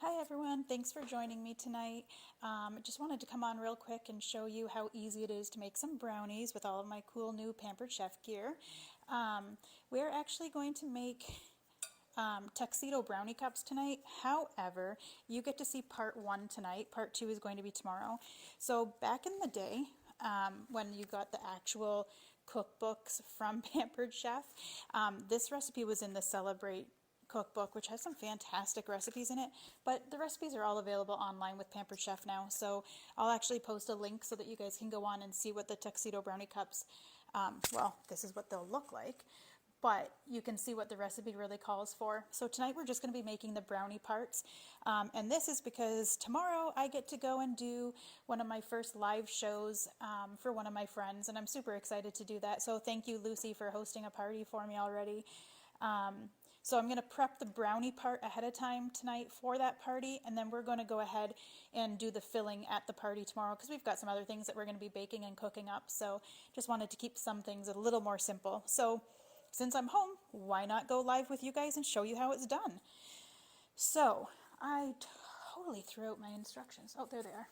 Hi everyone, thanks for joining me tonight. I just wanted to come on real quick and show you how easy it is to make some brownies with all of my cool new Pampered Chef gear. We're actually going to make Tuxedo brownie cups tonight. However, you get to see part one tonight. Part two is going to be tomorrow. So back in the day, when you got the actual cookbooks from Pampered Chef, this recipe was in the Celebrate cookbook, which has some fantastic recipes in it, but the recipes are all available online with Pampered Chef now. So I'll actually post a link so that you guys can go on and see what the Tuxedo brownie cups, well, this is what they'll look like, but you can see what the recipe really calls for. So tonight we're just going to be making the brownie parts, and this is because tomorrow I get to go and do one of my first live shows for one of my friends, and I'm super excited to do that. So thank you, Lucy, for hosting a party for me already. So I'm going to prep the brownie part ahead of time tonight for that party, and then we're going to go ahead and do the filling at the party tomorrow because we've got some other things that we're going to be baking and cooking up. So just wanted to keep some things a little more simple. So since I'm home, why not go live with you guys and show you how it's done? So I totally threw out my instructions. Oh, there they are.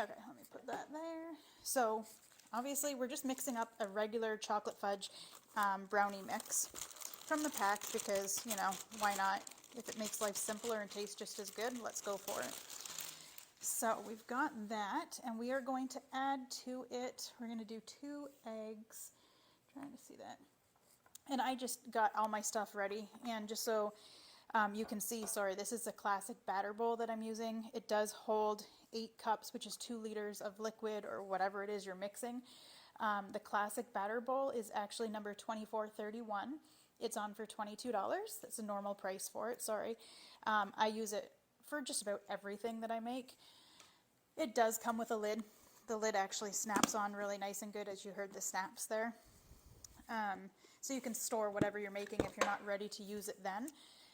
Okay, let me put that there. So obviously we're just mixing up a regular chocolate fudge brownie mix from the pack because, you know, why not? If it makes life simpler and tastes just as good, let's go for it. So we've got that, and we are going to add to it, we're going to do 2 eggs. Trying to see that. And I just got all my stuff ready, and just so you can see, sorry, this is a classic batter bowl that I'm using. It does hold 8 cups, which is 2 liters of liquid or whatever it is you're mixing. The classic batter bowl is actually number 2431. It's on for $22. That's the normal price for it, sorry. I use it for just about everything that I make. It does come with a lid. The lid actually snaps on really nice and good, as you heard the snaps there. So you can store whatever you're making if you're not ready to use it then.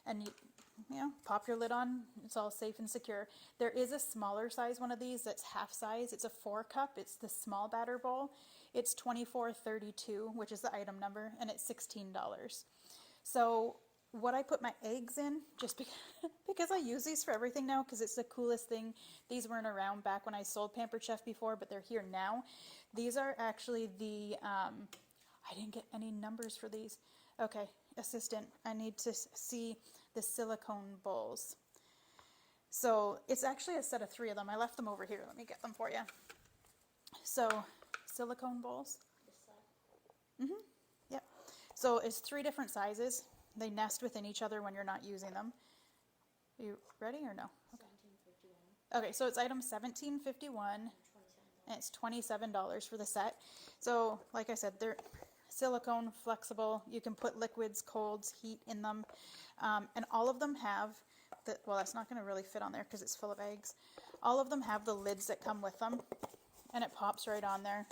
And you know, pop your lid on, it's all safe and secure. There is a smaller size one of these that's half size. It's a 4 cup. It's the small batter bowl. It's $24.32, which is the item number, and it's $16. So what I put my eggs in, just because I use these for everything now, because it's the coolest thing. These weren't around back when I sold Pampered Chef before, but they're here now. These are actually the, I didn't get any numbers for these. Okay, assistant, I need to see the Silicone Bowls. So it's actually a set of 3 of them. I left them over here. Let me get them for you. So Silicone Bowls. Yep. So it's 3 different sizes. They nest within each other when you're not using them. Are you ready or no? Okay. 1751. Okay, so it's item 1751, and it's $27 for the set. So like I said, they're silicone, flexible. You can put liquids, colds, heat in them, and all of them have the, well, that's not going to really fit on there because it's full of eggs. All of them have the lids that come with them, and it pops right on there,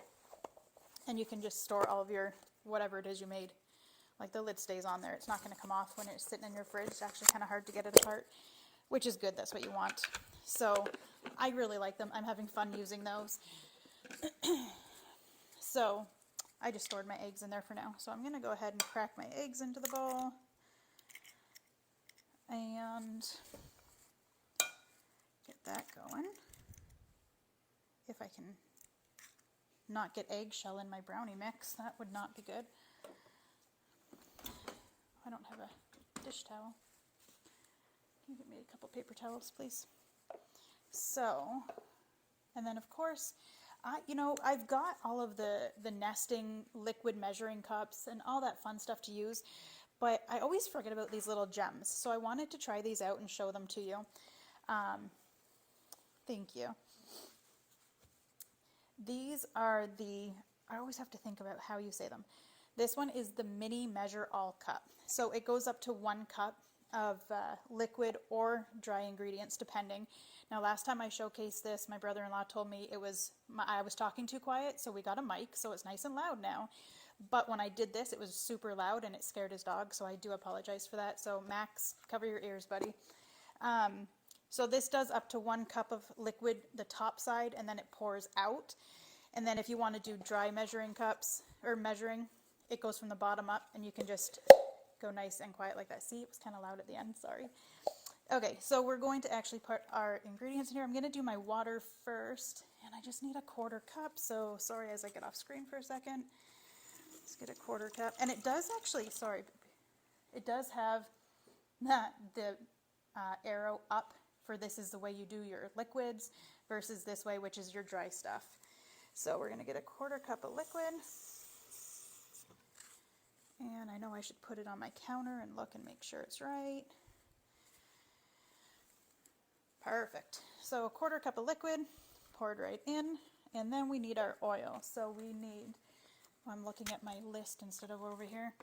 and you can just store all of your whatever it is you made. Like the lid stays on there. It's not going to come off when it's sitting in your fridge. It's actually kind of hard to get it apart, which is good. That's what you want. So I really like them. I'm having fun using those. So I just stored my eggs in there for now. So I'm going to go ahead and crack my eggs into the bowl. And get that going. If I can not get eggshell in my brownie mix, that would not be good. I don't have a dish towel. Can you get me a couple paper towels, please? So, and then of course, you know, I've got all of the nesting liquid measuring cups and all that fun stuff to use, but I always forget about these little gems. So I wanted to try these out and show them to you. Thank you. These are the, I always have to think about how you say them. This one is the mini measure all cup. So it goes up to 1 cup of liquid or dry ingredients depending. Now last time I showcased this, my brother-in-law told me it was, I was talking too quiet, so we got a mic, so it's nice and loud now. But when I did this, it was super loud and it scared his dog, so I do apologize for that. So Max, cover your ears, buddy. So this does up to 1 cup of liquid, the top side, and then it pours out. And then if you want to do dry measuring cups, or measuring, it goes from the bottom up, and you can just go nice and quiet like that. See, it was kind of loud at the end, sorry. Okay, so we're going to actually put our ingredients in here. I'm going to do my water first, and I just need a 1/4 cup, so sorry as I get off screen for a second. Let's get a 1/4 cup. And it does actually, sorry, it does have the arrow up for this is the way you do your liquids versus this way, which is your dry stuff. So we're going to get a 1/4 cup of liquid. And I know I should put it on my counter and look and make sure it's right. Perfect. So a 1/4 cup of liquid poured right in, and then we need our oil. So we need, I'm looking at my list instead of over here.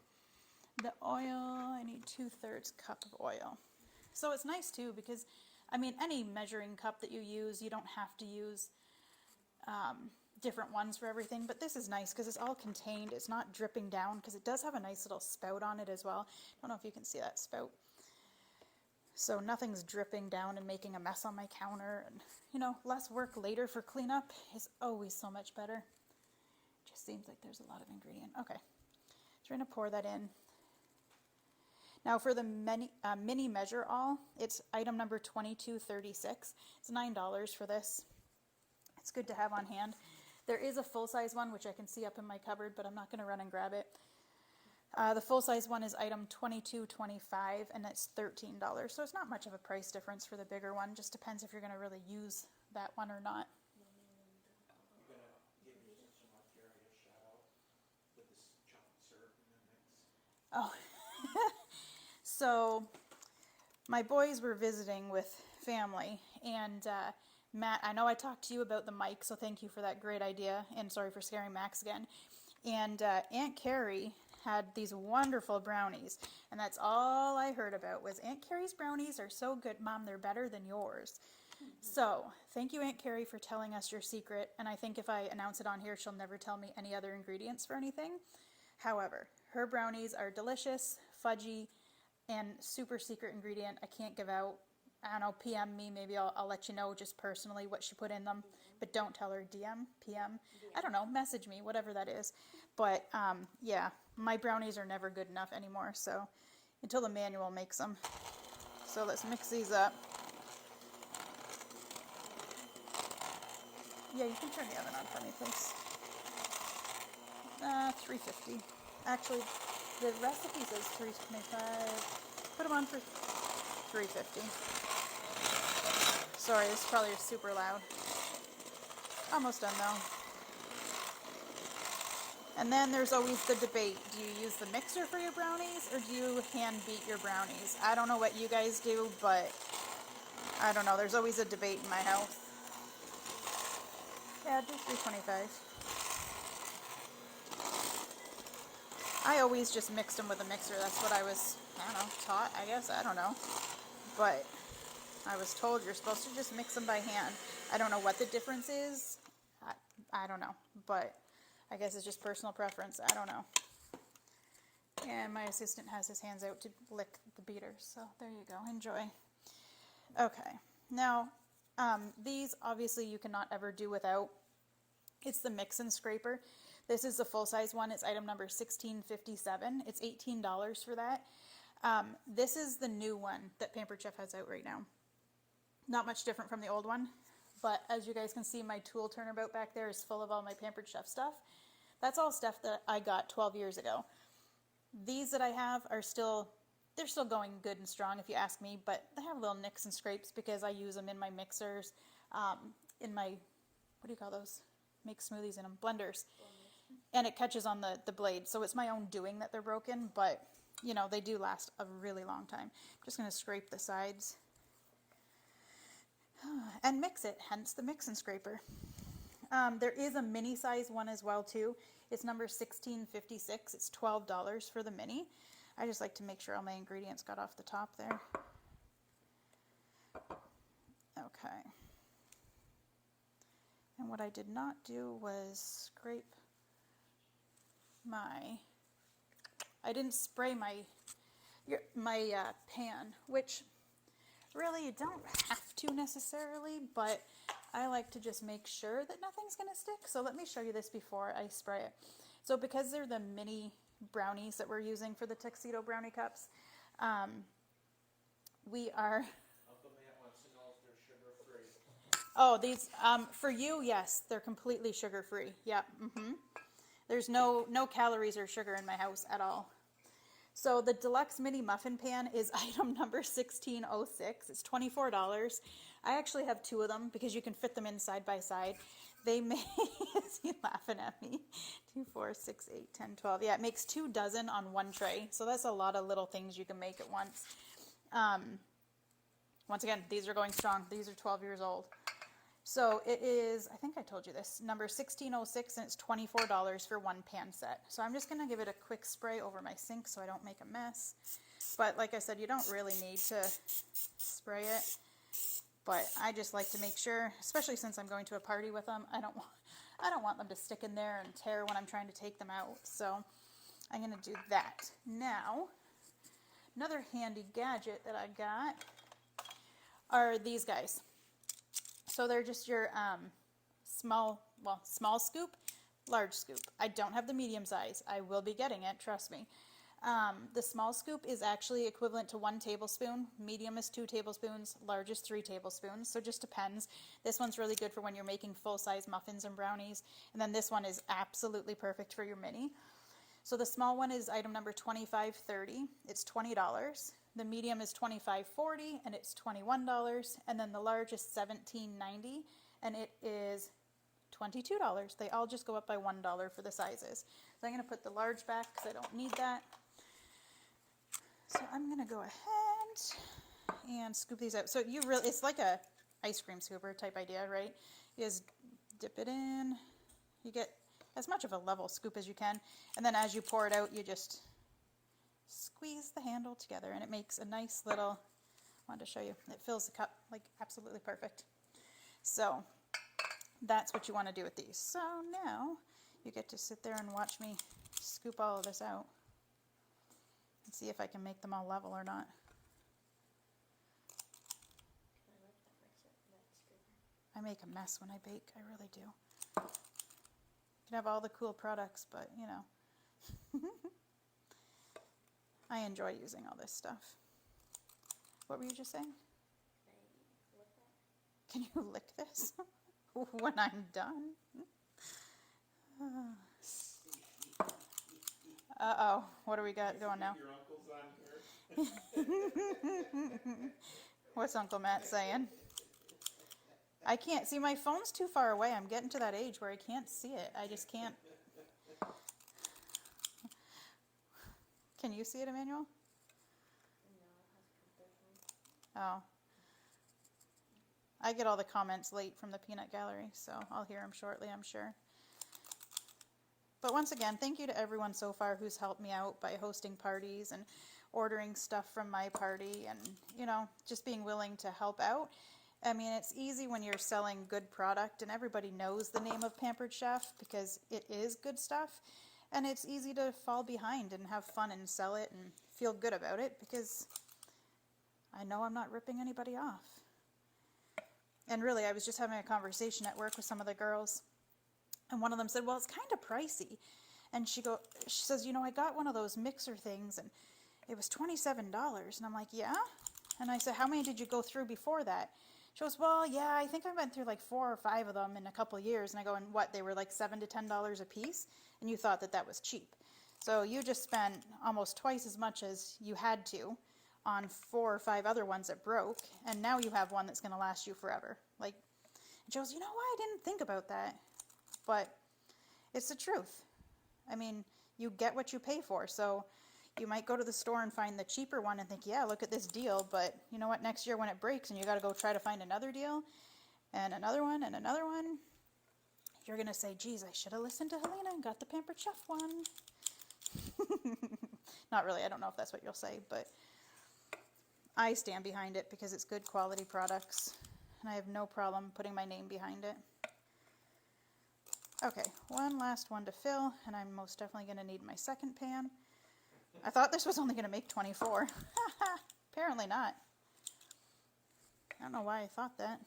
The oil, I need 2/3 cup of oil. So it's nice too because, I mean, any measuring cup that you use, you don't have to use different ones for everything, but this is nice because it's all contained. It's not dripping down because it does have a nice little spout on it as well. I don't know if you can see that spout. So nothing's dripping down and making a mess on my counter, and you know, less work later for cleanup is always so much better. Just seems like there's a lot of ingredient. Okay, so we're gonna pour that in. Now for the mini measure all, it's item number 2236. It's $9 for this. It's good to have on hand. There is a full-size one, which I can see up in my cupboard, but I'm not gonna run and grab it. The full-size one is item 2225, and it's $13. So it's not much of a price difference for the bigger one. Just depends if you're going to really use that one or not. You're going to give your sister Montero a shout out with this chocolate syrup in the mix. Oh, so my boys were visiting with family, and Matt, I know I talked to you about the mic, so thank you for that great idea, and sorry for scaring Max again. And Aunt Carrie had these wonderful brownies, and that's all I heard about was Aunt Carrie's brownies are so good, Mom, they're better than yours. So thank you, Aunt Carrie, for telling us your secret, and I think if I announce it on here, she'll never tell me any other ingredients for anything. However, her brownies are delicious, fudgy, and super secret ingredient I can't give out. I don't know, PM me, maybe I'll let you know just personally what she put in them, but don't tell her. DM, PM, I don't know, message me, whatever that is. But yeah, my brownies are never good enough anymore, so until the manual makes them. So let's mix these up. Yeah, you can turn the oven on for me, please. 350. Actually, the recipe says 325. Put them on for 350. Sorry, this probably is super loud. Almost done though. And then there's always the debate. Do you use the mixer for your brownies or do you hand beat your brownies? I don't know what you guys do, but I don't know. There's always a debate in my house. Yeah, do 325. I always just mixed them with a mixer. That's what I was, I don't know, taught, I guess. I don't know. But I was told you're supposed to just mix them by hand. I don't know what the difference is. I don't know. But I guess it's just personal preference. I don't know. And my assistant has his hands out to lick the beater. So there you go. Enjoy. Okay. Now, these obviously you cannot ever do without. It's the mix and scraper. This is the full-size one. It's item number 1657. It's $18 for that. This is the new one that Pampered Chef has out right now. Not much different from the old one. But as you guys can see, my tool turnabout back there is full of all my Pampered Chef stuff. That's all stuff that I got 12 years ago. These that I have are still, they're still going good and strong if you ask me, but they have little nicks and scrapes because I use them in my mixers, in my, what do you call those? Make smoothies in them, blenders. And it catches on the blade. So it's my own doing that they're broken, but you know, they do last a really long time. I'm just going to scrape the sides. And mix it, hence the mix and scraper. There is a mini size one as well too. It's number 1656. It's $12 for the mini. I just like to make sure all my ingredients got off the top there. Okay. And what I did not do was scrape my, I didn't spray my pan, which really you don't have to necessarily, but I like to just make sure that nothing's going to stick. So let me show you this before I spray it. So because they're the mini brownies that we're using for the Tuxedo brownie cups, we are Oh, these, for you, yes, they're completely sugar-free. Yep. There's no calories or sugar in my house at all. So the deluxe mini muffin pan is item number 1606. It's $24. I actually have two of them because you can fit them in side by side. They make, is he laughing at me? 2, 4, 6, 8, 10, 12. Yeah, it makes 2 dozen on one tray. So that's a lot of little things you can make at once. Once again, these are going strong. These are 12 years old. So it is, I think I told you this, number 1606, and it's $24 for one pan set. So I'm just going to give it a quick spray over my sink so I don't make a mess. But like I said, you don't really need to spray it. But I just like to make sure, especially since I'm going to a party with them, I don't want them to stick in there and tear when I'm trying to take them out. So I'm going to do that. Now, another handy gadget that I got are these guys. So they're just your small scoop, large scoop. I don't have the medium size. I will be getting it, trust me. The small scoop is actually equivalent to 1 tablespoon. Medium is 2 tablespoons. Large is 3 tablespoons. So it just depends. This one's really good for when you're making full-size muffins and brownies. And then this one is absolutely perfect for your mini. So the small one is item number 2530. It's $20. The medium is $25.40 and it's $21. And then the large is $17.90 and it is $22. They all just go up by $1 for the sizes. So I'm going to put the large back because I don't need that. So I'm going to go ahead and scoop these out. So it's like a ice cream scooper type idea, right? You just dip it in. You get as much of a level scoop as you can. And then as you pour it out, you just squeeze the handle together and it makes a nice little, I wanted to show you, it fills the cup like absolutely perfect. So that's what you want to do with these. So now you get to sit there and watch me scoop all of this out and see if I can make them all level or not. I make a mess when I bake, I really do. You can have all the cool products, but you know. I enjoy using all this stuff. What were you just saying? Can you lick this when I'm done? Uh-oh, what do we got going now? Your uncle's on here. What's Uncle Matt saying? I can't see, my phone's too far away. I'm getting to that age where I can't see it. I just can't. Can you see it, Emmanuel? Oh. I get all the comments late from the peanut gallery, so I'll hear them shortly, I'm sure. But once again, thank you to everyone so far who's helped me out by hosting parties and ordering stuff from my party and, you know, just being willing to help out. I mean, it's easy when you're selling good product and everybody knows the name of Pampered Chef because it is good stuff. And it's easy to fall behind and have fun and sell it and feel good about it because I know I'm not ripping anybody off. And really, I was just having a conversation at work with some of the girls. And one of them said, well, it's kind of pricey. And she says, you know, I got one of those mixer things and it was $27. And I'm like, yeah? And I said, how many did you go through before that? She goes, well, yeah, I think I went through like 4 or 5 of them in a couple years. And I go, and what, they were like $7 to $10 a piece? And you thought that that was cheap. So you just spent almost twice as much as you had to on 4 or 5 other ones that broke. And now you have one that's going to last you forever. Like, and she goes, you know what, I didn't think about that. But it's the truth. I mean, you get what you pay for. So you might go to the store and find the cheaper one and think, yeah, look at this deal. But you know what, next year when it breaks and you got to go try to find another deal and another one and another one, you're going to say, geez, I should have listened to Helena and got the Pampered Chef one. Not really. I don't know if that's what you'll say, but I stand behind it because it's good quality products and I have no problem putting my name behind it. Okay, one last one to fill, and I'm most definitely going to need my second pan. I thought this was only going to make 24. Apparently not. I don't know why I thought that.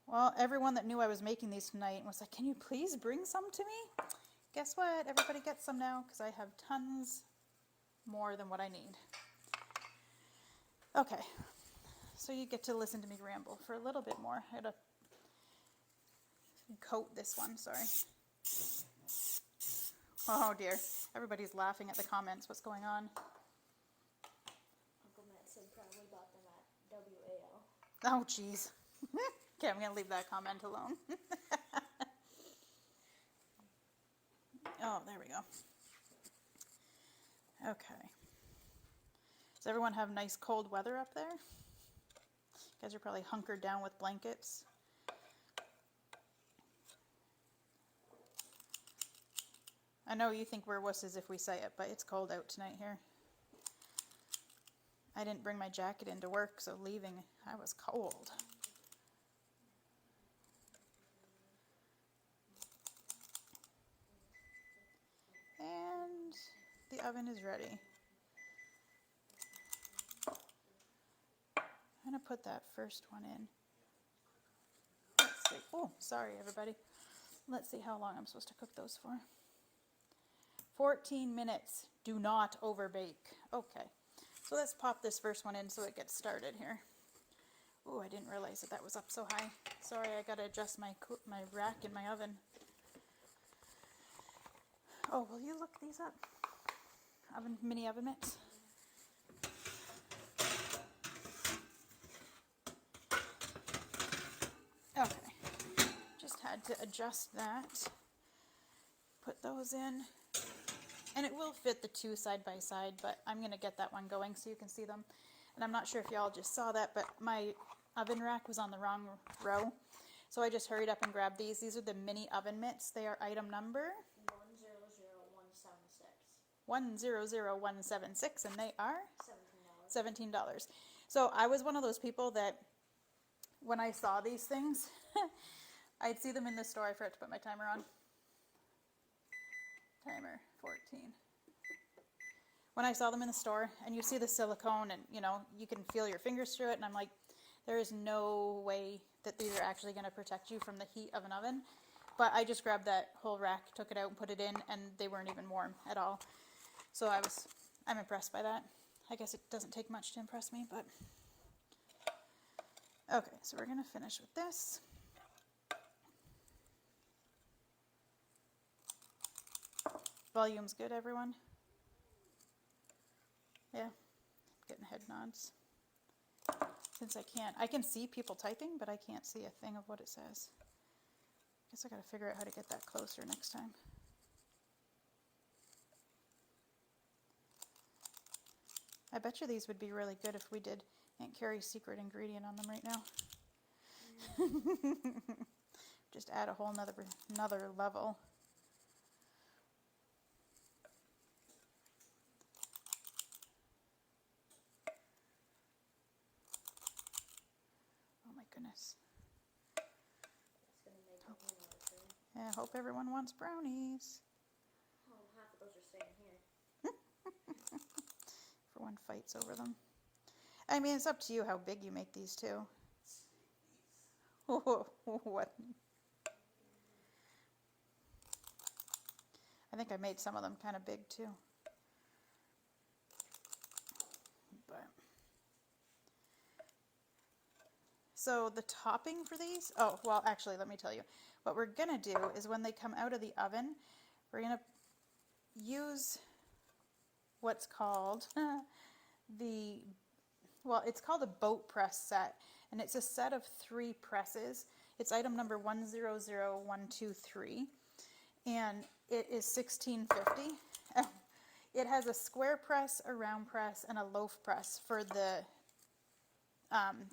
Well, everyone that knew I was making these tonight was like, can you please bring some to me? Guess what? Everybody gets some now because I have tons more than what I need. Okay, so you get to listen to me ramble for a little bit more. I had to coat this one, sorry. Oh dear, everybody's laughing at the comments. What's going on? Uncle Matt said probably bought them at WAL. Oh jeez. Okay, I'm gonna leave that comment alone. Oh, there we go. Okay. Does everyone have nice cold weather up there? You guys are probably hunkered down with blankets. I know you think we're wusses if we say it, but it's cold out tonight here. I didn't bring my jacket into work, so leaving, I was cold. And the oven is ready. I'm going to put that first one in. Let's see. Oh, sorry everybody. Let's see how long I'm supposed to cook those for. 14 minutes. Do not overbake. Okay. So let's pop this first one in so it gets started here. Oh, I didn't realize that was up so high. Sorry, I got to adjust my rack in my oven. Oh, will you look these up? Mini oven mitts. Okay, just had to adjust that. Put those in. And it will fit the two side by side, but I'm going to get that one going so you can see them. And I'm not sure if y'all just saw that, but my oven rack was on the wrong row. So I just hurried up and grabbed these. These are the mini oven mitts. They are item number 100176. 100176, and they are $17. $17. So I was one of those people that when I saw these things, I'd see them in the store. I forgot to put my timer on. Timer 14. When I saw them in the store and you see the silicone and you can feel your fingers through it, and I'm like, there is no way that these are actually going to protect you from the heat of an oven. But I just grabbed that whole rack, took it out and put it in, and they weren't even warm at all. So I'm impressed by that. I guess it doesn't take much to impress me, but okay, so we're going to finish with this. Volume's good, everyone? Yeah, getting head nods. Since I can see people typing, but I can't see a thing of what it says. Guess I gotta figure out how to get that closer next time. I bet you these would be really good if we did Aunt Carrie's secret ingredient on them right now. Just add a whole another level. Oh my goodness. It's going to make a whole lot of food. Yeah, I hope everyone wants brownies. Oh, half of those are staying here. For one fights over them. I mean, it's up to you how big you make these too. What? I think I made some of them kind of big too. But so the topping for these, oh, well, actually, let me tell you. What we're going to do is when they come out of the oven, we're going to use what's called it's called a boat press set, and it's a set of 3 presses. It's item number 100123, and it is $16.50. It has a square press, a round press, and a loaf press for the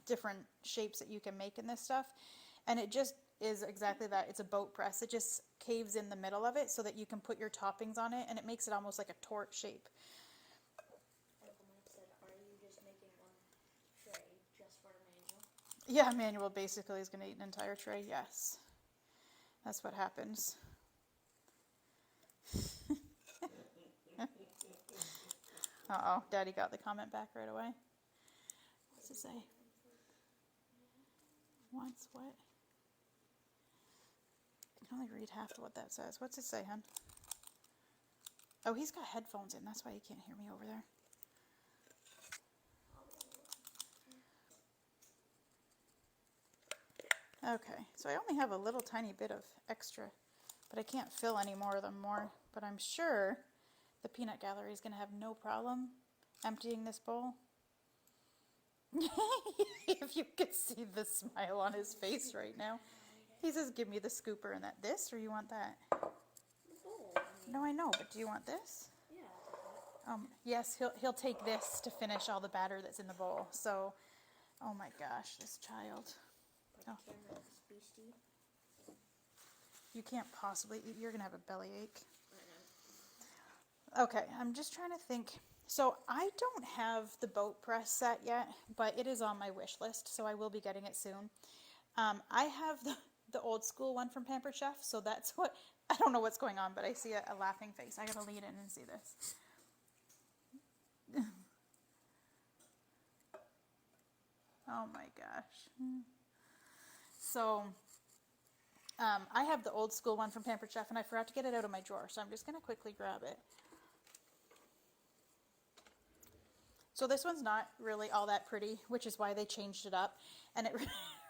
different shapes that you can make in this stuff, and it just is exactly that. It's a boat press. It just caves in the middle of it so that you can put your toppings on it, and it makes it almost like a torte shape. Uncle Matt said, are you just making one tray just for Emmanuel? Yeah, Emmanuel basically is going to eat an entire tray, yes. That's what happens. Uh-oh, Daddy got the comment back right away. What's it say? Wants what? I can only read half of what that says. What's it say, hon? Oh, he's got headphones in. That's why he can't hear me over there. Okay, so I only have a little tiny bit of extra, but I can't fill any more of them more. But I'm sure the peanut gallery is going to have no problem emptying this bowl. If you could see the smile on his face right now. He says, give me the scooper and that. This, or you want that? The bowl. No, I know, but do you want this? Yeah, I'll take that. Yes, he'll take this to finish all the batter that's in the bowl. So, oh my gosh, this child. Like Oh. camera, this beastie. You can't possibly eat. You're going to have a bellyache. I know. Okay, I'm just trying to think. So I don't have the boat press set yet, but it is on my wish list, so I will be getting it soon. I have the old school one from Pampered Chef, so that's what, I don't know what's going on, but I see a laughing face. I gotta lean in and see this. Oh my gosh. So, I have the old school one from Pampered Chef, and I forgot to get it out of my drawer, so I'm just gonna quickly grab it. So this one's not really all that pretty, which is why they changed it up. And it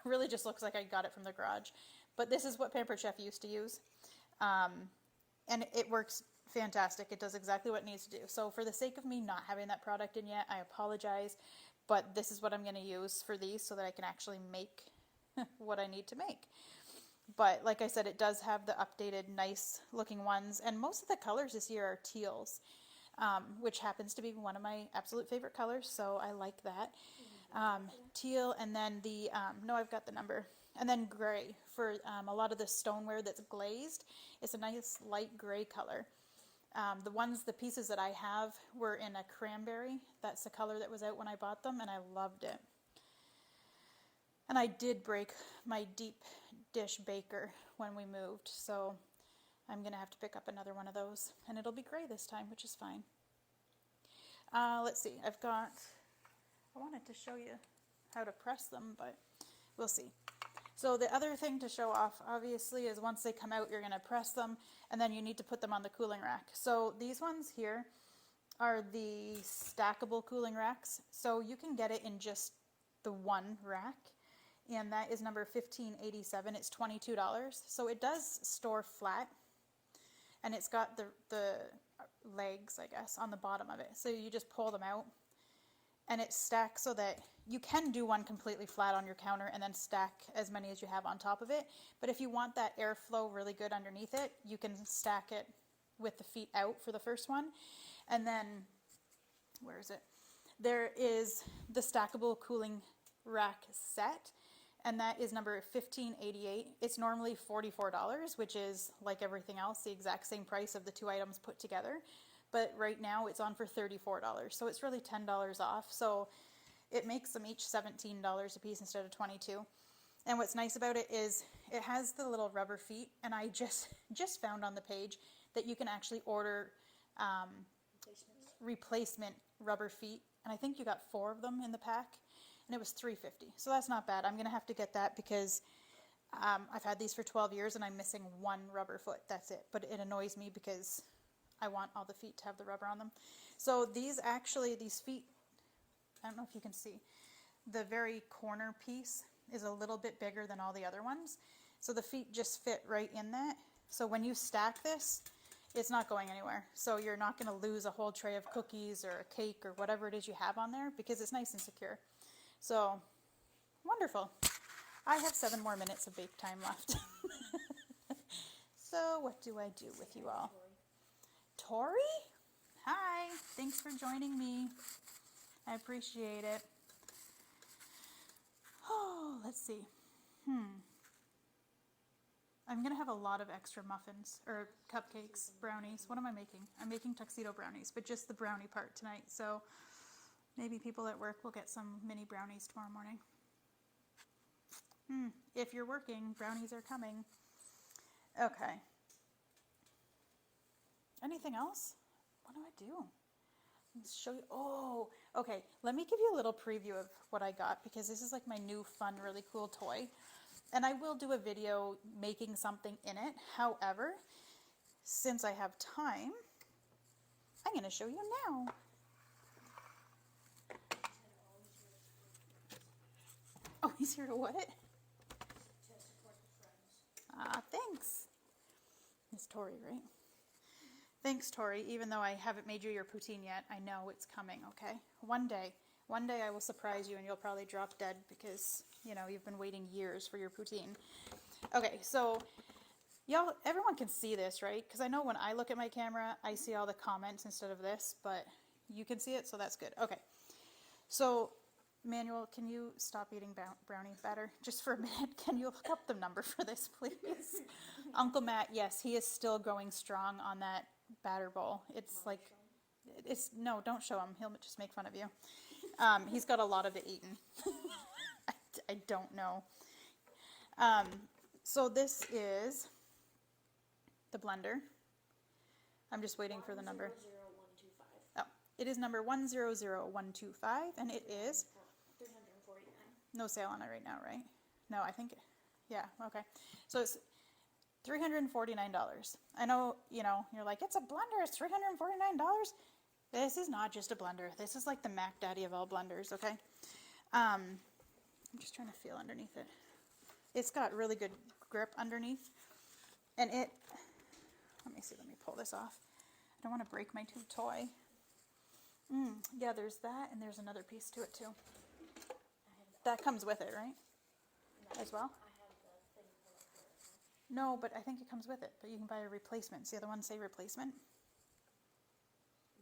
really just looks like I got it from the garage. But this is what Pampered Chef used to use. And it works fantastic. It does exactly what it needs to do. So for the sake of me not having that product in yet, I apologize. But this is what I'm going to use for these so that I can actually make what I need to make. But like I said, it does have the updated, nice looking ones. And most of the colors this year are teals. Which happens to be one of my absolute favorite colors, so I like that. Teal, and then the, no, I've got the number, and then gray for a lot of the stoneware that's glazed. It's a nice light gray color. The pieces that I have were in a cranberry. That's the color that was out when I bought them, and I loved it. And I did break my deep dish baker when we moved, so I'm going to have to pick up another one of those, and it'll be gray this time, which is fine. Let's see, I wanted to show you how to press them, but we'll see. So the other thing to show off, obviously, is once they come out, you're going to press them, and then you need to put them on the cooling rack. So these ones here are the stackable cooling racks. So you can get it in just the one rack, and that is number 1587. It's $22. So it does store flat. And it's got the legs, I guess, on the bottom of it. So you just pull them out, and it stacks so that you can do one completely flat on your counter and then stack as many as you have on top of it. But if you want that airflow really good underneath it, you can stack it with the feet out for the first one. And then, where is it? There is the stackable cooling rack set. And that is number 1588. It's normally $44, which is, like everything else, the exact same price of the two items put together. But right now it's on for $34, so it's really $10 off. So it makes them each $17 a piece instead of $22. And what's nice about it is it has the little rubber feet, and I just found on the page that you can actually order replacement rubber feet, and I think you got 4 of them in the pack. And it was $3.50, so that's not bad. I'm going to have to get that because I've had these for 12 years and I'm missing one rubber foot. That's it. But it annoys me because I want all the feet to have the rubber on them. So these feet, I don't know if you can see, the very corner piece is a little bit bigger than all the other ones. So the feet just fit right in that. So when you stack this, it's not going anywhere. So you're not going to lose a whole tray of cookies or a cake or whatever it is you have on there because it's nice and secure. So, wonderful. I have 7 more minutes of bake time left. So, what do I do with you all? Tori? Hi. Thanks for joining me. I appreciate it. Oh, let's see. I'm going to have a lot of extra muffins, or cupcakes, brownies. What am I making? I'm making Tuxedo brownies, but just the brownie part tonight. So, maybe people at work will get some mini brownies tomorrow morning. If you're working, brownies are coming. Okay. Anything else? What do I do? Let's show you. Oh, okay. Let me give you a little preview of what I got because this is like my new fun, really cool toy. And I will do a video making something in it. However, since I have time, I'm going to show you now. Oh, he's here to what? Thanks. It's Tori, right? Thanks, Tori, even though I haven't made you your poutine yet. I know it's coming, okay? One day I will surprise you and you'll probably drop dead because, you know, you've been waiting years for your poutine. Okay, so y'all, everyone can see this, right? Because I know when I look at my camera, I see all the comments instead of this, but you can see it, so that's good. Okay, so Manuel, can you stop eating brownie batter just for a minute? Can you look up the number for this, please? Uncle Matt, yes, he is still going strong on that batter bowl. It's like, no, don't show him. He'll just make fun of you. He's got a lot of it eaten. I don't know. So this is the blender. I'm just waiting for the number. 100125. Oh, it is number 100125, and it is 349. no sale on it right now, right? No, I think, yeah, okay. So it's $349. I know, you know, you're like, it's a blender, it's $349. This is not just a blender. This is like the Mac Daddy of all blenders, okay? I'm just trying to feel underneath it. It's got really good grip underneath. And it, let me see, let me pull this off. I don't want to break my new toy. Yeah, there's that, and there's another piece to it too. That comes with it, right? No, As well? I have the thing for it. No, but I think it comes with it. But you can buy a replacement. See the other ones say replacement?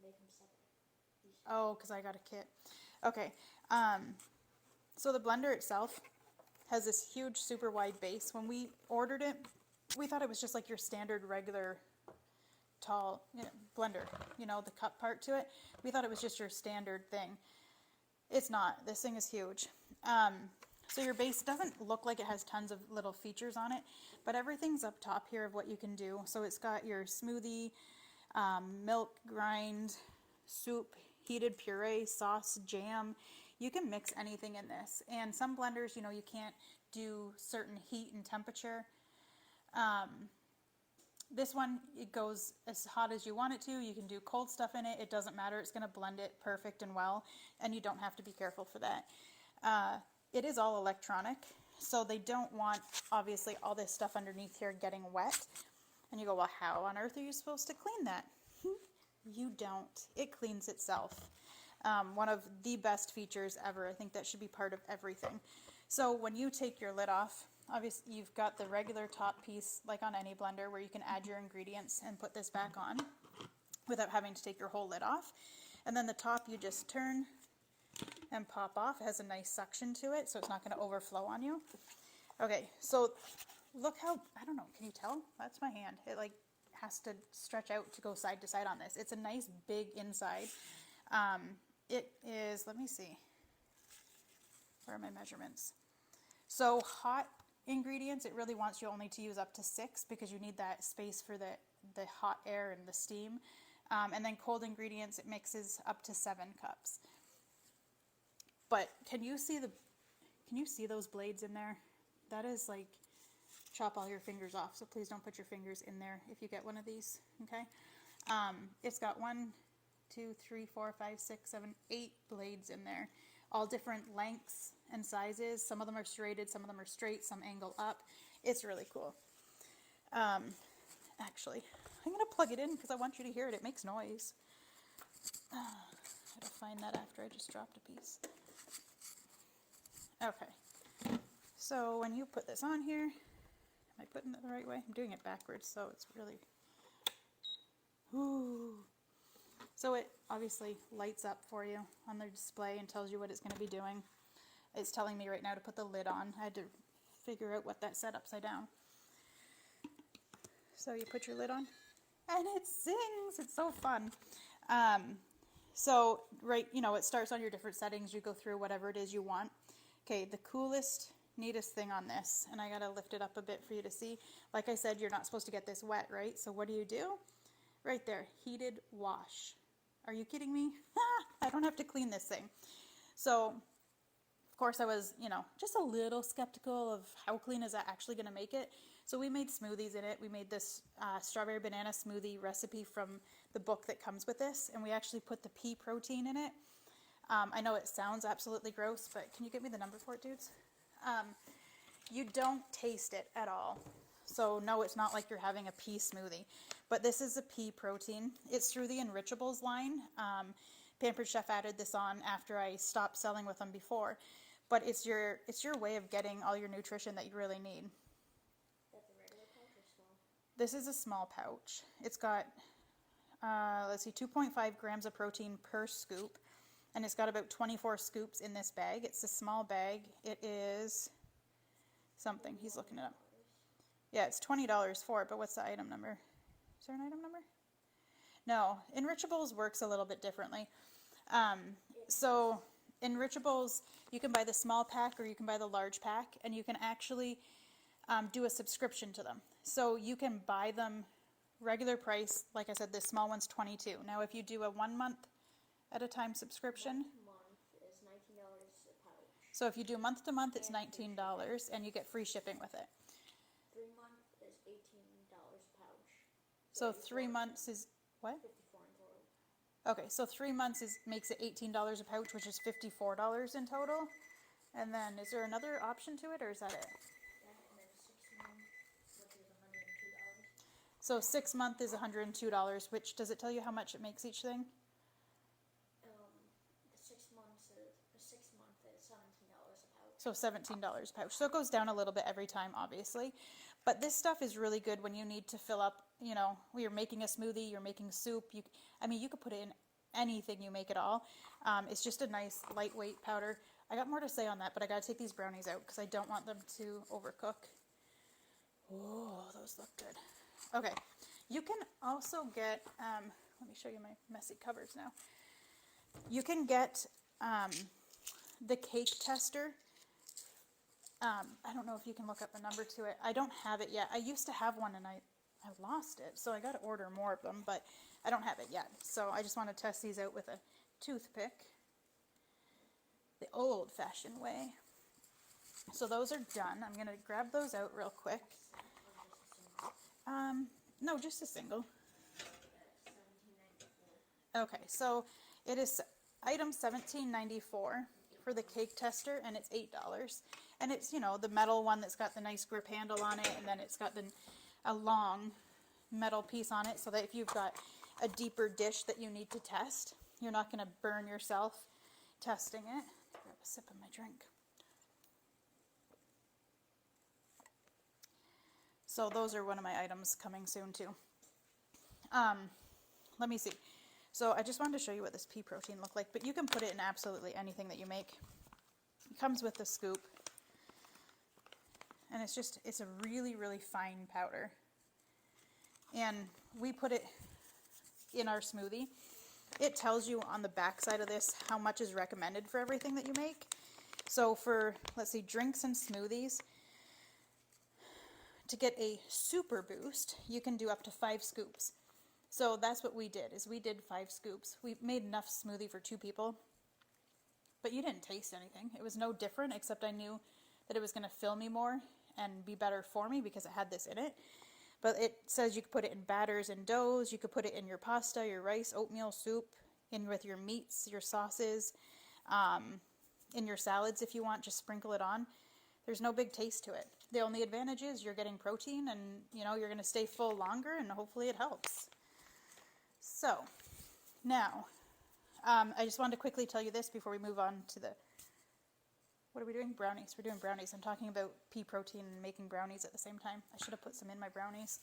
Make them separate. Oh, because I got a kit. Okay. So the blender itself has this huge, super wide base. When we ordered it, we thought it was just like your standard, regular, tall blender. You know, the cup part to it. We thought it was just your standard thing. It's not. This thing is huge. So your base doesn't look like it has tons of little features on it, but everything's up top here of what you can do. So it's got your smoothie, milk grind, soup, heated puree, sauce, jam. You can mix anything in this. And some blenders, you know, you can't do certain heat and temperature. This one, it goes as hot as you want it to. You can do cold stuff in it. It doesn't matter. It's going to blend it perfect and well, and you don't have to be careful for that. It is all electronic, so they don't want, obviously, all this stuff underneath here getting wet. And you go, well, how on earth are you supposed to clean that? You don't. It cleans itself. One of the best features ever. I think that should be part of everything. So when you take your lid off, obviously you've got the regular top piece, like on any blender, where you can add your ingredients and put this back on without having to take your whole lid off. And then the top you just turn and pop off. It has a nice suction to it, so it's not going to overflow on you. Okay, so look how, I don't know, can you tell? That's my hand. It like has to stretch out to go side to side on this. It's a nice big inside. It is, let me see, where are my measurements? So hot ingredients, it really wants you only to use up to 6 because you need that space for the hot air and the steam. And then cold ingredients, it mixes up to 7 cups. But can you see those blades in there? That is like chop all your fingers off. So please don't put your fingers in there if you get one of these. Okay. It's got 1, 2, 3, 4, 5, 6, 7, 8 blades in there, all different lengths and sizes. Some of them are serrated, some of them are straight, some angle up. It's really cool. Actually, I'm gonna plug it in because I want you to hear it. It makes noise. I gotta find that after I just dropped a piece. Okay, so when you put this on here, am I putting it the right way? I'm doing it backwards, so it's really, ooh. So it obviously lights up for you on the display and tells you what it's going to be doing. It's telling me right now to put the lid on. I had to figure out what that said upside down. So you put your lid on and it sings. It's so fun. So right, you know, it starts on your different settings. You go through whatever it is you want. Okay, the coolest, neatest thing on this, and I got to lift it up a bit for you to see. Like I said, you're not supposed to get this wet, right? So what do? Right there, heated wash. Are you kidding me? I don't have to clean this thing. So, of course, I was, you know, just a little skeptical of how clean is that actually going to make it. So we made smoothies in it. We made this strawberry banana smoothie recipe from the book that comes with this, and we actually put the pea protein in it. I know it sounds absolutely gross, but can you get me the number for it, dudes? You don't taste it at all. So no, it's not like you're having a pea smoothie, but this is a pea protein. It's through the Enrichables line. Pampered Chef added this on after I stopped selling with them before, but it's your way of getting all your nutrition that you really need. That's a regular pouch or small? This is a small pouch. It's got, let's see, 2.5 grams of protein per scoop, and it's got about 24 scoops in this bag. It's a small bag. It is something. He's looking it up. Yeah, it's $20 for it, but what's the item number? Is there an item number? No, Enrichables works a little bit differently. So Enrichables, you can buy the small pack or you can buy the large pack, and you can actually do a subscription to them. So you can buy them regular price. Like I said, this small one's $22. Now if you do a 1 month at a time subscription, Month is $19 a pouch. so if you do month to month, it's $19 and you get free shipping with it. 3 months is $18 a pouch. So 3 months is what? 54 in total. Okay, so 3 months makes it $18 a pouch, which is $54 in total. And then is there another option to it, or is that it? Yeah, and then 6 months, which is $102. So 6 month is $102, which does it tell you how much it makes each thing? The 6 months is $17 a pouch. So $17 a pouch. So it goes down a little bit every time, obviously. But this stuff is really good when you need to fill up, you know, when you're making a smoothie, you're making soup. You could put it in anything you make it all. It's just a nice lightweight powder. I got more to say on that, but I got to take these brownies out because I don't want them to overcook. Oh, those look good. Okay, you can also get, let me show you my messy covers now. You can get the cake tester. I don't know if you can look up a number to it. I don't have it yet. I used to have one and I lost it, so I got to order more of them, but I don't have it yet. So I just want to test these out with a toothpick, the old-fashioned way. So those are done. I'm going to grab those out real quick. No, just a single. Okay, so it is item $17.94 for the cake tester, and it's $8. And it's, you know, the metal one that's got the nice grip handle on it, and then it's got a long metal piece on it, so that if you've got a deeper dish that you need to test, you're not going to burn yourself testing it. Grab a sip of my drink. So those are one of my items coming soon too. Let me see. So I just wanted to show you what this pea protein looked like, but you can put it in absolutely anything that you make. It comes with the scoop. And it's a really, really fine powder. And we put it in our smoothie. It tells you on the back side of this how much is recommended for everything that you make. So for, let's see, drinks and smoothies, to get a super boost, you can do up to 5 scoops. So that's what we did, is we did 5 scoops. We made enough smoothie for 2 people, but you didn't taste anything. It was no different, except I knew that it was going to fill me more and be better for me because it had this in it. But it says you could put it in batters and doughs, you could put it in your pasta, your rice, oatmeal, soup, in with your meats, your sauces, in your salads if you want, just sprinkle it on. There's no big taste to it. The only advantage is you're getting protein and, you know, you're going to stay full longer and hopefully it helps. So, now, I just wanted to quickly tell you this before we move on to what are we doing? Brownies. We're doing brownies. I'm talking about pea protein and making brownies at the same time. I should have put some in my brownies.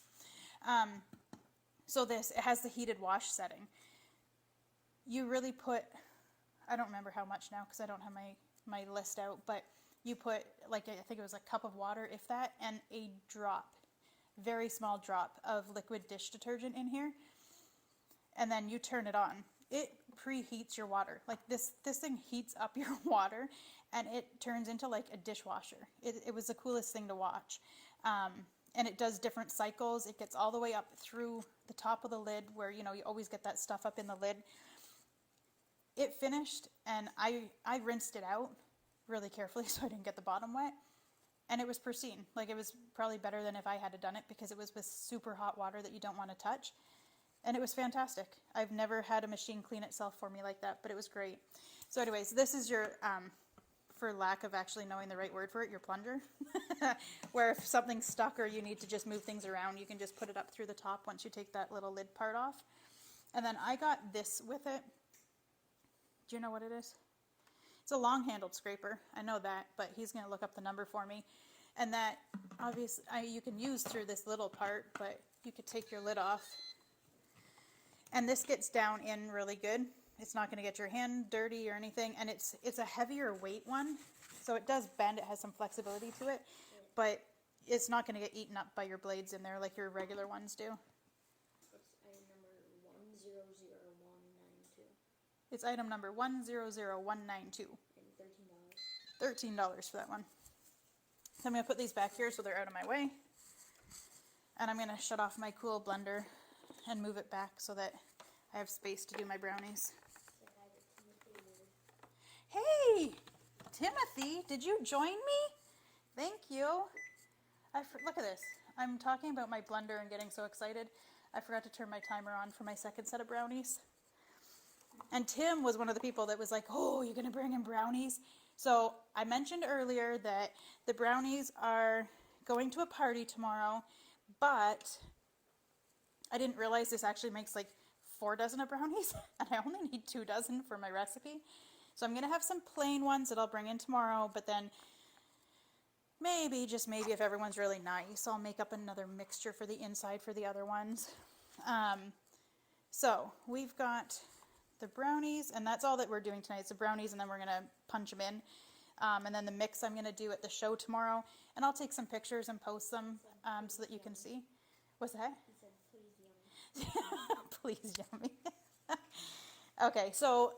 So it has the heated wash setting. You really put, I don't remember how much now because I don't have my list out, but you put, like, I think it was a cup of water, if that, and a drop, very small drop of liquid dish detergent in here. And then you turn it on. It preheats your water. Like this thing heats up your water and it turns into like a dishwasher. It was the coolest thing to watch. And it does different cycles. It gets all the way up through the top of the lid where, you know, you always get that stuff up in the lid. It finished and I rinsed it out really carefully so I didn't get the bottom wet. And it was pristine. Like it was probably better than if I had done it because it was with super hot water that you don't want to touch. And it was fantastic. I've never had a machine clean itself for me like that, but it was great. So anyways, this is your for lack of actually knowing the right word for it, your plunger. Where if something's stuck or you need to just move things around, you can just put it up through the top once you take that little lid part off. And then I got this with it. Do you know what it is? It's a long-handled scraper. I know that, but he's going to look up the number for me. And that, obviously, you can use through this little part, but you could take your lid off. And this gets down in really good. It's not going to get your hand dirty or anything. And it's a heavier weight one, so it does bend. It has some flexibility to it, but it's not going to get eaten up by your blades in there like your regular ones do. It's item number 100192. It's item number 100192. And $13. $13 for that one. So I'm going to put these back here so they're out of my way. And I'm going to shut off my cool blender and move it back so that I have space to do my brownies. Hey, Timothy, did you join me? Thank you. Look at this. I'm talking about my blender and getting so excited. I forgot to turn my timer on for my second set of brownies. And Tim was one of the people that was like, oh, you're going to bring in brownies? So I mentioned earlier that the brownies are going to a party tomorrow, but I didn't realize this actually makes like 4 dozen of brownies, and I only need 2 dozen for my recipe. So I'm going to have some plain ones that I'll bring in tomorrow, but then maybe, just maybe, if everyone's really nice, I'll make up another mixture for the inside for the other ones. So we've got the brownies, and that's all that we're doing tonight. It's the brownies, and then we're going to punch them in. And then the mix I'm going to do at the show tomorrow, and I'll take some pictures and post them so that you can see. What's that? He said, please, yummy. Please, yummy. Okay, so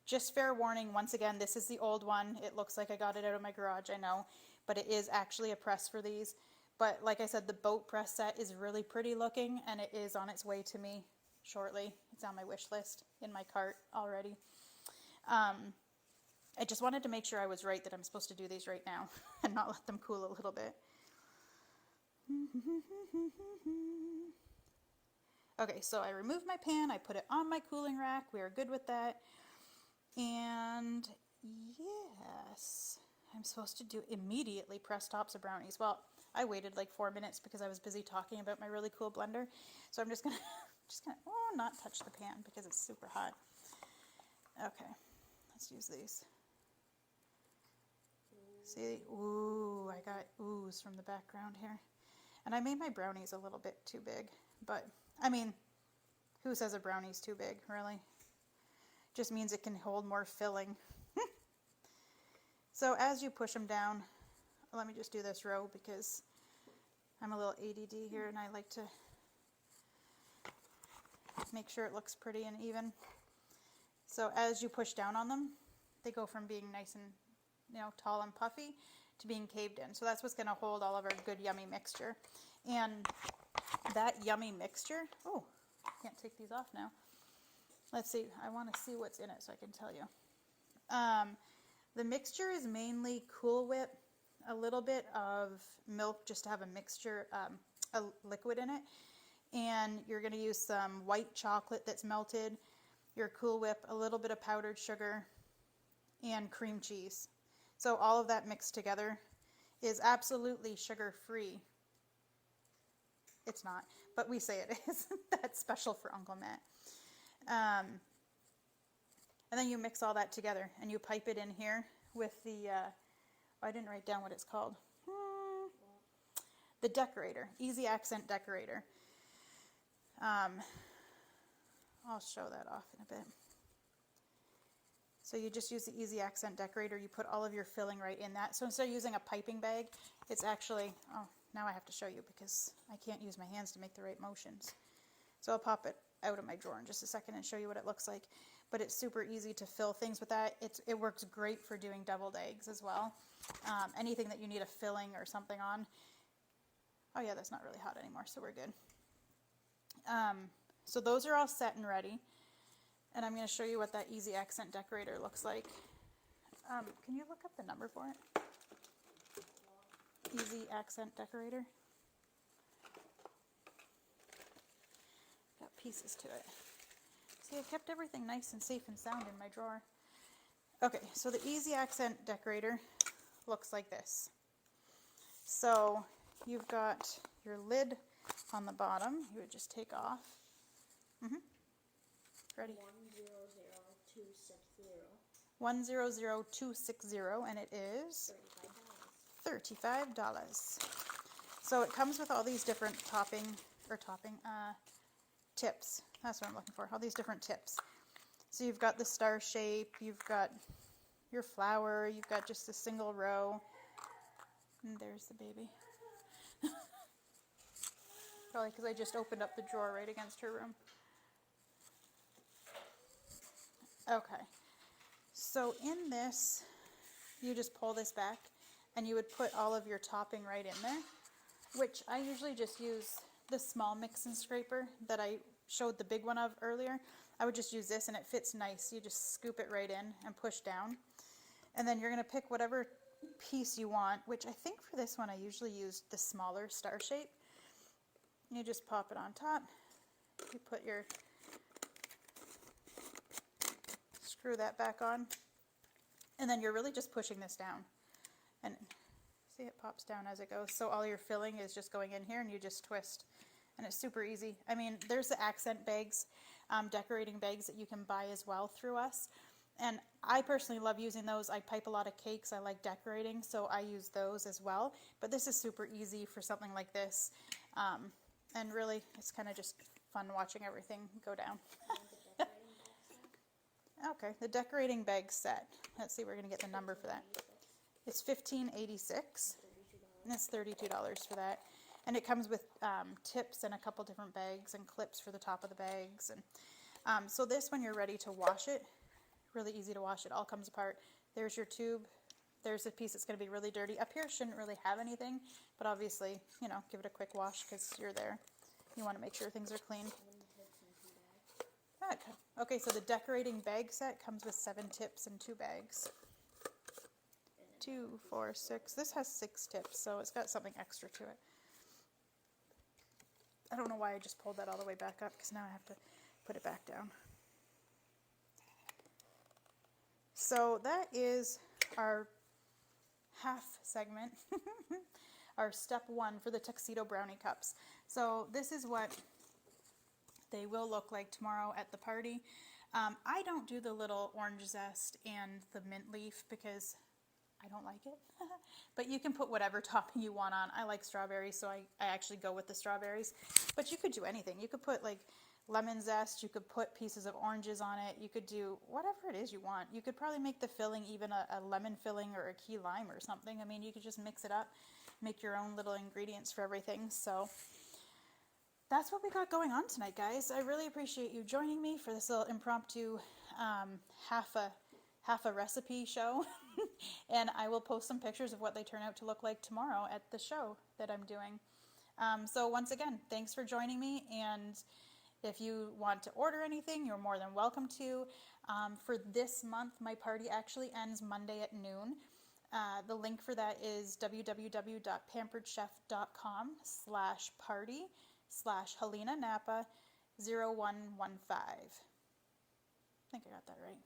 just fair warning, once again, this is the old one. It looks like I got it out of my garage, I know, but it is actually a press for these. But like I said, the boat press set is really pretty looking, and it is on its way to me shortly. It's on my wish list in my cart already. I just wanted to make sure I was right that I'm supposed to do these right now and not let them cool a little bit. Okay, so I removed my pan, I put it on my cooling rack, we are good with that. And yes, I'm supposed to do immediately press tops of brownies. Well, I waited like 4 minutes because I was busy talking about my really cool blender. So I'm just gonna not touch the pan because it's super hot. Okay, let's use these. See, ooh, I got oohs from the background here. And I made my brownies a little bit too big, but I mean, who says a brownie's too big, really? Just means it can hold more filling. So as you push them down, let me just do this row because I'm a little ADD here and I like to make sure it looks pretty and even. So as you push down on them, they go from being nice and, tall and puffy to being caved in. So that's what's going to hold all of our good yummy mixture. And that yummy mixture, oh, can't take these off now. Let's see, I want to see what's in it so I can tell you. The mixture is mainly Cool Whip, a little bit of milk just to have a mixture, a liquid in it. And you're going to use some white chocolate that's melted, your Cool Whip, a little bit of powdered sugar, and cream cheese. So all of that mixed together is absolutely sugar-free. It's not, but we say it is. That's special for Uncle Matt. And then you mix all that together and you pipe it in here with the, I didn't write down what it's called. The Decorator, Easy Accent Decorator. I'll show that off in a bit. So you just use the Easy Accent Decorator. You put all of your filling right in that. So instead of using a piping bag, it's actually, oh, now I have to show you because I can't use my hands to make the right motions. So I'll pop it out of my drawer in just a second and show you what it looks like. But it's super easy to fill things with that. It works great for doing deviled eggs as well. Anything that you need a filling or something on. Oh yeah, that's not really hot anymore, so we're good. So those are all set and ready. And I'm going to show you what that Easy Accent Decorator looks like. Can you look up the number for it? Easy Accent Decorator. Got pieces to it. See, I kept everything nice and safe and sound in my drawer. Okay, so the Easy Accent Decorator looks like this. So you've got your lid on the bottom. You would just take off. Ready? 100260. 100260, and it is $35. $35. So it comes with all these different tips. That's what I'm looking for. All these different tips. So you've got the star shape, you've got your flower, you've got just a single row. And there's the baby. Probably because I just opened up the drawer right against her room. Okay. So in this, you just pull this back and you would put all of your topping right in there, which I usually just use the small mix and scraper that I showed the big one of earlier. I would just use this and it fits nice. You just scoop it right in and push down. And then you're going to pick whatever piece you want, which I think for this one I usually used the smaller star shape. You just pop it on top. You put your, screw that back on. And then you're really just pushing this down. And see, it pops down as it goes. So all your filling is just going in here and you just twist. And it's super easy. I mean, there's the accent bags, decorating bags that you can buy as well through us. And I personally love using those. I pipe a lot of cakes. I like decorating, so I use those as well. But this is super easy for something like this. And really, it's kind of just fun watching everything go down. Okay, the decorating bag set. Let's see, we're going to get the number for that. It's $15.86, and it's $32 for that. And it comes with tips and a couple different bags and clips for the top of the bags. And so this, when you're ready to wash it, really easy to wash. It all comes apart. There's your tube. There's a piece that's going to be really dirty. Up here shouldn't really have anything, but obviously, you know, give it a quick wash because you're there. You want to make sure things are clean. Okay, so the decorating bag set comes with 7 tips and 2 bags. 2, 4, 6. This has 6 tips, so it's got something extra to it. I don't know why I just pulled that all the way back up because now I have to put it back down. So that is our half segment, our step 1 for the Tuxedo brownie cups. So this is what they will look like tomorrow at the party. I don't do the little orange zest and the mint leaf because I don't like it. But you can put whatever topping you want on. I like strawberries, so I actually go with the strawberries. But you could do anything. You could put like lemon zest, you could put pieces of oranges on it, you could do whatever it is you want. You could probably make the filling even a lemon filling or a key lime or something. I mean, you could just mix it up, make your own little ingredients for everything. So that's what we got going on tonight, guys. I really appreciate you joining me for this little impromptu half a recipe show. And I will post some pictures of what they turn out to look like tomorrow at the show that I'm doing. So once again, thanks for joining me, and if you want to order anything, you're more than welcome to. For this month, my party actually ends Monday at noon. The link for that is www.pamperedchef.com/party/Helena Napa 0115. I think I got that right.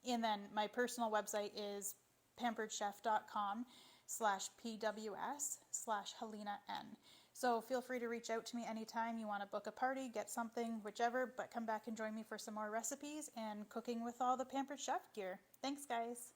And then my personal website is pamperedchef.com/PWS/HelenaN. So feel free to reach out to me anytime you want to book a party, get something, whichever, but come back and join me for some more recipes and cooking with all the Pampered Chef gear. Thanks, guys.